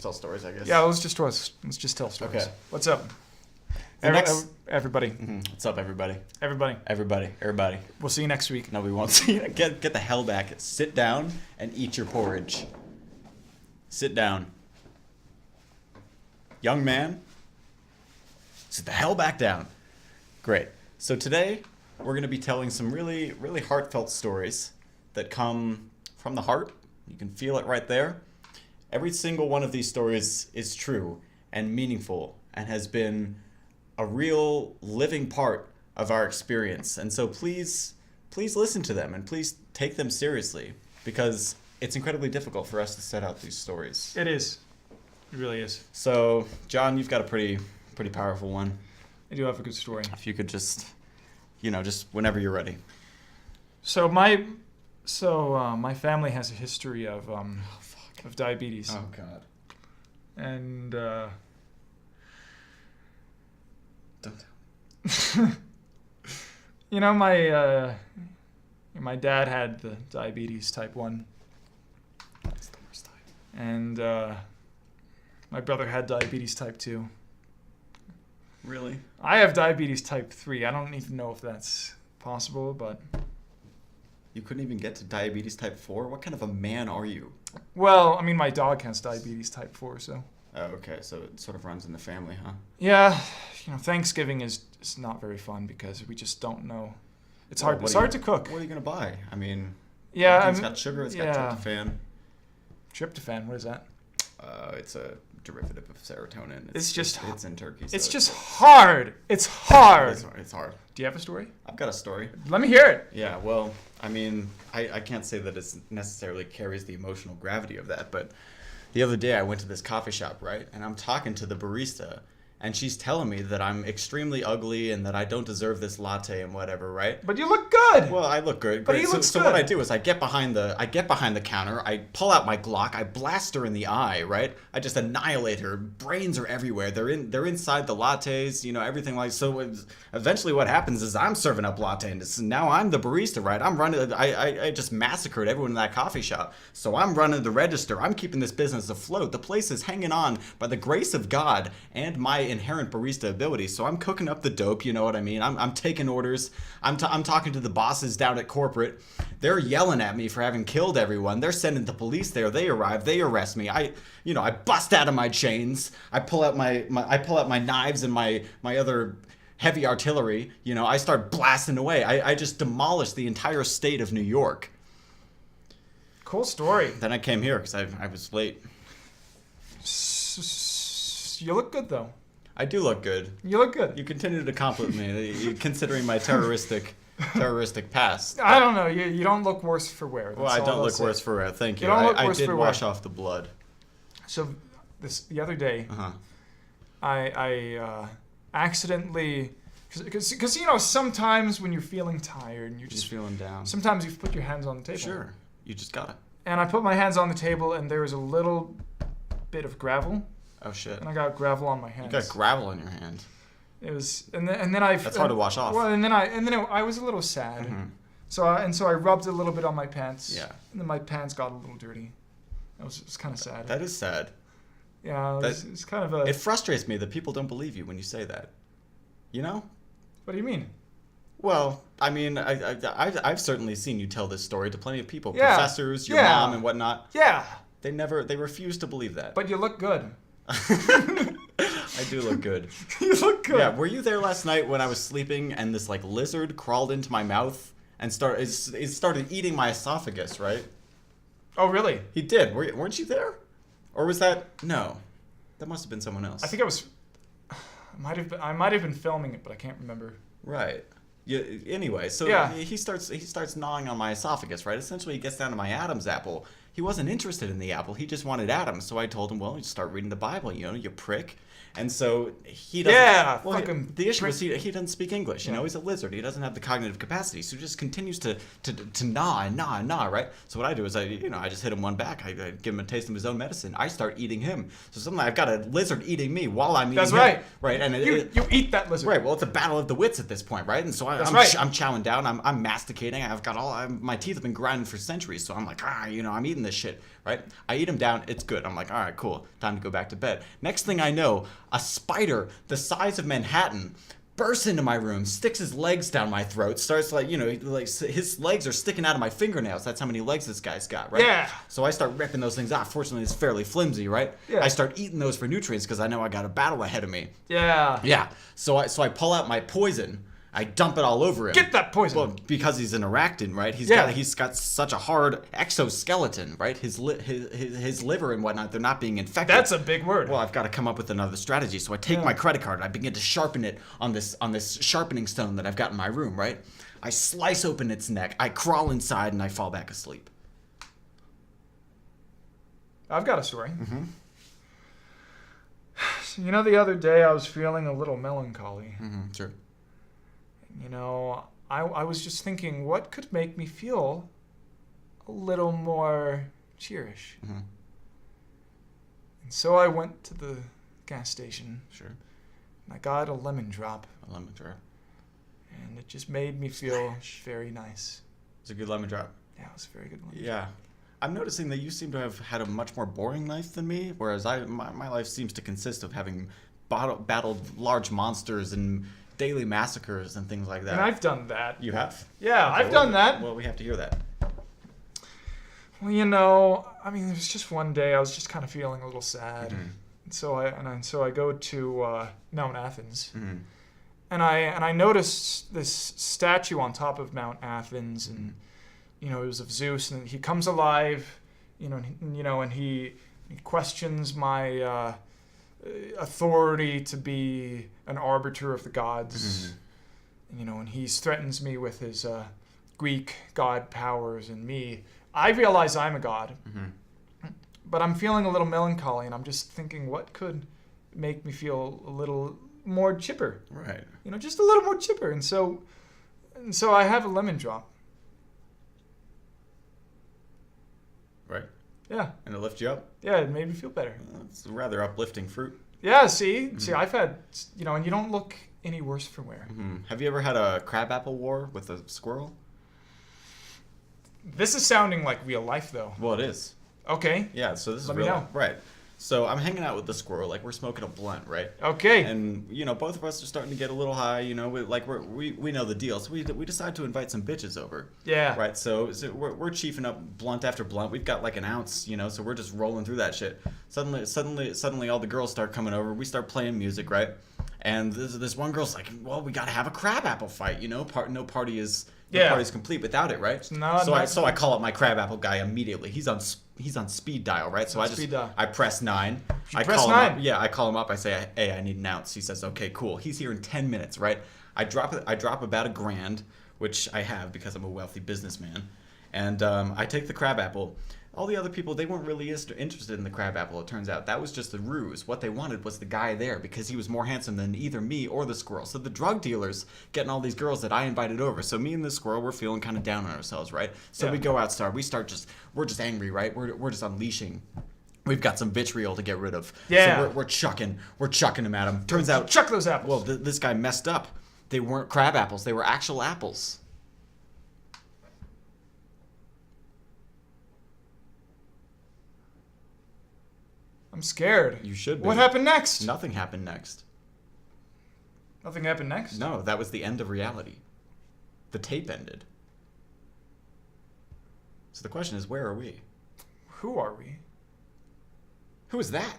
tell stories, I guess. Yeah, let's just tell stories. Okay. What's up? Everybody. What's up, everybody? Everybody. We'll see you next week. No, we won't see you. Get the hell back. Sit down and eat your porridge. Sit down. Young man, sit the hell back down. Great. So today, we're going to be telling some really, really heartfelt stories that come from the heart. You can feel it right there. Every single one of these stories is true and meaningful and has been a real living part of our experience. And so please listen to them and please take them seriously, because it's incredibly difficult for us to set out these stories. It is. It really is. So, John, you've got a pretty powerful one. I do have a good story. If you could just whenever you're ready. So my family has a history of diabetes. Oh God. And Don't. My dad had the diabetes type 1. That's the worst type. And my brother had diabetes type 2. Really? I have diabetes type 3. I don't even know if that's possible, but... You couldn't even get to diabetes type 4? What kind of a man are you? Well, I mean, my dog has diabetes type 4, so... Oh, okay. So it sort of runs in the family, huh? Yeah. Thanksgiving is not very fun because we just don't know. It's hard. It's hard to cook. What are you gonna buy? I mean, yeah, it's got sugar. It's got tryptophan. Tryptophan. What is that? It's a derivative of serotonin. It's in turkey. So it's just hard. It's hard. It's hard. Do you have a story? I've got a story. Let me hear it. Yeah. Well, I mean, I can't say that it necessarily carries the emotional gravity of that, but the other day I went to this coffee shop, right? And I'm talking to the barista, and she's telling me that I'm extremely ugly and that I don't deserve this latte and whatever, right? But you look good. Well, I look good. But he looks so good. what I do is I get behind the counter, I pull out my Glock, I blast her in the eye, right? I just annihilate her. Brains are everywhere. They're inside the lattes, everything like so. Eventually, what happens is I'm serving up latte, and now I'm the barista, right? I'm running. I just massacred everyone in that coffee shop. So I'm running the register. I'm keeping this business afloat. The place is hanging on by the grace of God and my inherent barista ability. So I'm cooking up the dope. You know what I mean? I'm taking orders. I'm talking to the bosses down at corporate. They're yelling at me for having killed everyone. They're sending the police there. They arrive. They arrest me. I bust out of my chains. I pull out my knives and my other heavy artillery. I start blasting away. I just demolished the entire state of New York. Cool story. Then I came here because I was late. You look good, though. I do look good. You look good. You continue to compliment me, considering my terroristic past. I don't know. You don't look worse for wear. Well, I don't look worse for wear. Thank you. I did wash off the blood. So the other day, I accidentally, because sometimes when you're feeling tired and you're just feeling down, sometimes you put your hands on the table. Sure, you just got it. And I put my hands on the table, and there was a little bit of gravel. Oh shit! And I got gravel on my hands. You got gravel in your hand. It was, and then I. That's hard to wash off. Well, and then I was a little sad. Mm-hmm. So I rubbed a little bit on my pants. Yeah. And then my pants got a little dirty. It was kind of sad. That is sad. Yeah, it's kind of a. It frustrates me that people don't believe you when you say that. You know? What do you mean? Well, I mean, I've certainly seen you tell this story to plenty of people, professors, your mom, and whatnot. Yeah. They refuse to believe that. But you look good. I do look good. You look good. Yeah, were you there last night when I was sleeping and this lizard crawled into my mouth and started eating my esophagus, right? Oh, really? He did. Weren't you there? Or was that... No. That must have been someone else. I think I might have been filming it, but I can't remember. Right. Yeah, anyway, so he starts gnawing on my esophagus, right? Essentially, he gets down to my Adam's apple. He wasn't interested in the apple. He just wanted Adam. So I told him, well, you start reading the Bible, you prick. And so he doesn't... Yeah, well, fucking... The issue is he doesn't speak English. He's a lizard. He doesn't have the cognitive capacity. So he just continues to gnaw and gnaw and gnaw, right? So what I do is I just hit him one back. I give him a taste of his own medicine. I start eating him. So suddenly I've got a lizard eating me while I'm eating him. That's right. Right? And you eat that lizard. Right. Well, it's a battle of the wits at this point, right? And so I'm chowing down. I'm masticating. I've got my teeth have been grinding for centuries. So I'm like, I'm eating this shit, right? I eat them down. It's good. I'm like, all right, cool. Time to go back to bed. Next thing I know, a spider the size of Manhattan bursts into my room, sticks his legs down my throat, starts like, his legs are sticking out of my fingernails. That's how many legs this guy's got, right? Yeah. So I start ripping those things off. Fortunately, it's fairly flimsy, right? Yeah. I start eating those for nutrients because I know I got a battle ahead of me. Yeah. Yeah. So I pull out my poison. I dump it all over him. Get that poison. Well, because he's an arachnid, right? He's got such a hard exoskeleton, right? His liver and whatnot, they're not being infected. That's a big word. Well, I've got to come up with another strategy. So I take my credit card and I begin to sharpen it on this sharpening stone that I've got in my room, right? I slice open its neck. I crawl inside and I fall back asleep. I've got a story. Mm-hmm. So, the other day I was feeling a little melancholy. Mm-hmm, sure. I was just thinking, what could make me feel a little more cheerish? Mm-hmm. And so I went to the gas station. Sure. And I got a lemon drop. A lemon drop. And it just made me feel very nice. It's a good lemon drop. Yeah, it was a very good lemon Yeah. drop. I'm noticing that you seem to have had a much more boring life than me, whereas my life seems to consist of having battled large monsters and daily massacres and things like that. And I've done that. You have? Yeah, Okay, I've done that. Well, we have to hear that. Well, there was just one day I was just kind of feeling a little sad. Mm-hmm. And so I go to Mount Athens. Mm-hmm. And I noticed this statue on top of Mount Athens, and it was of Zeus, and he comes alive, and he questions my authority to be an arbiter of the gods. Mm-hmm. And he threatens me with his Greek god powers, and I realize I'm a god. Mm-hmm. But I'm feeling a little melancholy, and I'm just thinking, what could make me feel a little more chipper? Right. Just a little more chipper. And so I have a lemon drop. Right. Yeah. And it lifts you up? Yeah, it made me feel better. It's a rather uplifting fruit. Yeah, see, I've had, and you don't look any worse for wear. Mm-hmm. Have you ever had a crabapple war with a squirrel? This is sounding like real life, though. Well, it is. Okay. Yeah, so this is Let real me know. life. Right. So I'm hanging out with the squirrel, like we're smoking a blunt, right? Okay. And both of us are starting to get a little high. We know the deal. So we decide to invite some bitches over. Yeah. Right. So we're chiefing up blunt after blunt. We've got like an ounce, so we're just rolling through that shit. Suddenly, all the girls start coming over. We start playing music, right? And this one girl's like, well, we gotta have a crabapple fight. No party's complete without it, right? So I call up my crabapple guy immediately. He's on speed dial, right? So I press 9. I call him up. I say, hey, I need an ounce. He says, okay, cool. He's here in 10 minutes, right? I drop about $1,000, which I have because I'm a wealthy businessman, and I take the crabapple. All the other people, they weren't really interested in the crabapple, it turns out. That was just a ruse. What they wanted was the guy there because he was more handsome than either me or the squirrel. So the drug dealer's getting all these girls that I invited over. So me and the squirrel, we're feeling kind of down on ourselves, right? So we go outside. We're just angry, right? We're just unleashing. We've got some vitriol to get rid of. Yeah. So we're chucking them at him. Turns out, chuck those apples. Well, this guy messed up. They weren't crab apples. They were actual apples. I'm scared. You should be. What happened next? Nothing happened next. Nothing happened next? No, that was the end of reality. The tape ended. So the question is, where are we? Who are we? Who is that?